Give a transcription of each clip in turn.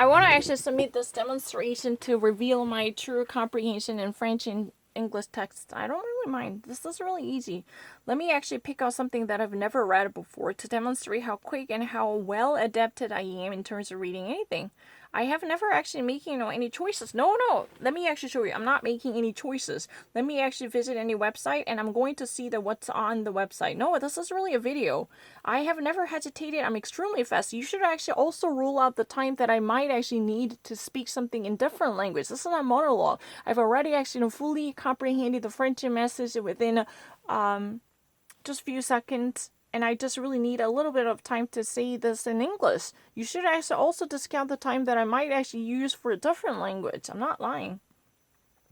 I want to actually submit this demonstration to reveal my true comprehension in French and English texts. I don't really mind. This is really easy. Let me actually pick out something that I've never read before to demonstrate how quick and how well adapted I am in terms of reading anything. I have never actually making any choices. No. Let me actually show you. I'm not making any choices. Let me actually visit any website and I'm going to see what's on the website. No, this is really a video. I have never hesitated. I'm extremely fast. You should actually also rule out the time that I might actually need to speak something in different language. This is not a monologue. I've already actually fully comprehended the French message within just a few seconds, and I just really need a little bit of time to say this in English. You should actually also discount the time that I might actually use for a different language. I'm not lying.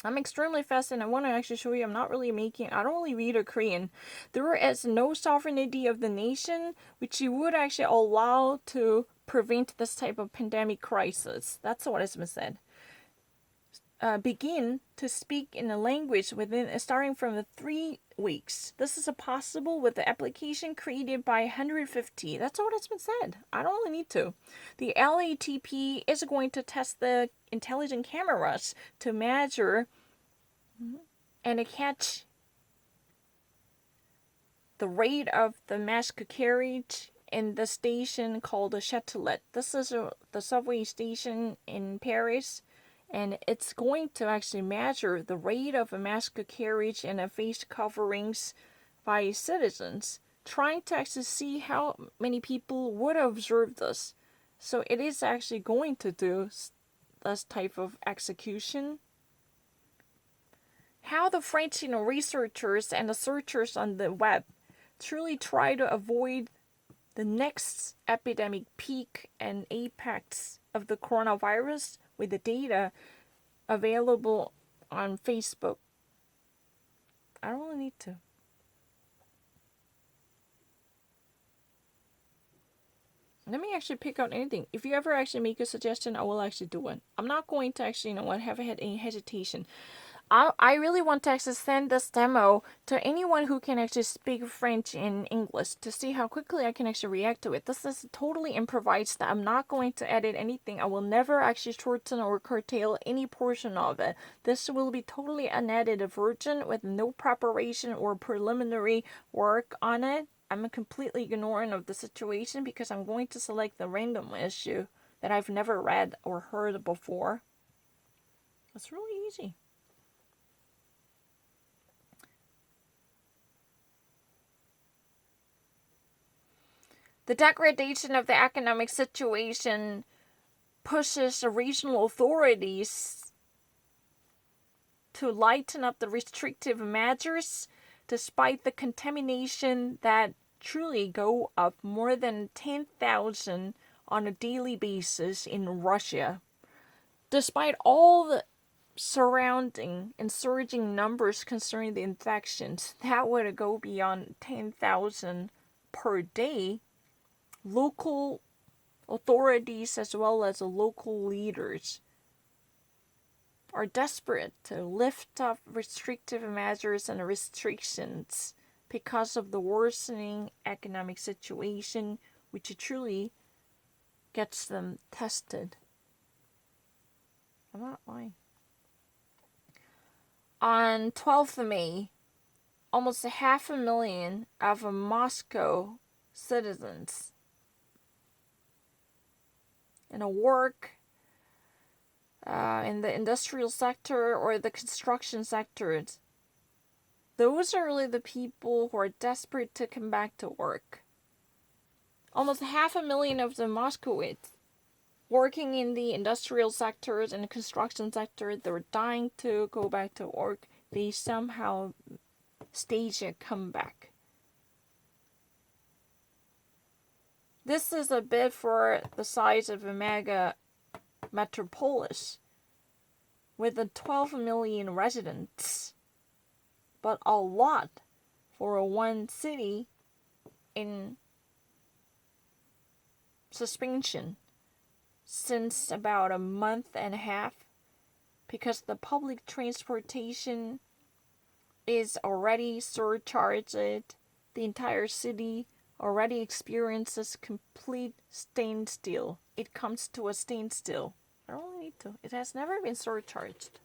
I'm extremely fast, and I want to actually show you I don't really read a Korean. There is no sovereignty of the nation which you would actually allow to prevent this type of pandemic crisis. That's what has been said. Begin to speak in a language starting from the 3 weeks. This is possible with the application created by 150. That's what has been said. I don't really need to. The LATP is going to test the intelligent cameras to measure and catch the rate of the mask carriage in the station called the Châtelet. This is the subway station in Paris. And it's going to actually measure the rate of a mask carriage and a face coverings by citizens, trying to actually see how many people would observe this. So it is actually going to do this type of execution. How the French researchers and the searchers on the web truly try to avoid the next epidemic peak and apex of the coronavirus with the data available on Facebook. I don't really need to. Let me actually pick out anything. If you ever actually make a suggestion, I will actually do it. I'm not going to actually, have had any hesitation. I really want to actually send this demo to anyone who can actually speak French and English to see how quickly I can actually react to it. This is totally improvised. I'm not going to edit anything. I will never actually shorten or curtail any portion of it. This will be totally unedited version with no preparation or preliminary work on it. I'm completely ignorant of the situation because I'm going to select the random issue that I've never read or heard before. It's really easy. The degradation of the economic situation pushes the regional authorities to lighten up the restrictive measures despite the contamination that truly go up more than 10,000 on a daily basis in Russia. Despite all the surrounding and surging numbers concerning the infections, that would go beyond 10,000 per day. Local authorities as well as the local leaders are desperate to lift up restrictive measures and restrictions because of the worsening economic situation, which truly gets them tested. I'm not lying. On 12th of May, almost 500,000 of Moscow citizens in a work in the industrial sector or the construction sector. Those are really the people who are desperate to come back to work. Almost 500,000 of the Moscowites working in the industrial sectors and the construction sector, they're dying to go back to work. They somehow stage a comeback. This is a bit for the size of a mega metropolis with 12 million residents, but a lot for one city in suspension since about a month and a half because the public transportation is already surcharged. The entire city already experiences complete standstill it comes to a standstill. I don't need to. It has never been surcharged.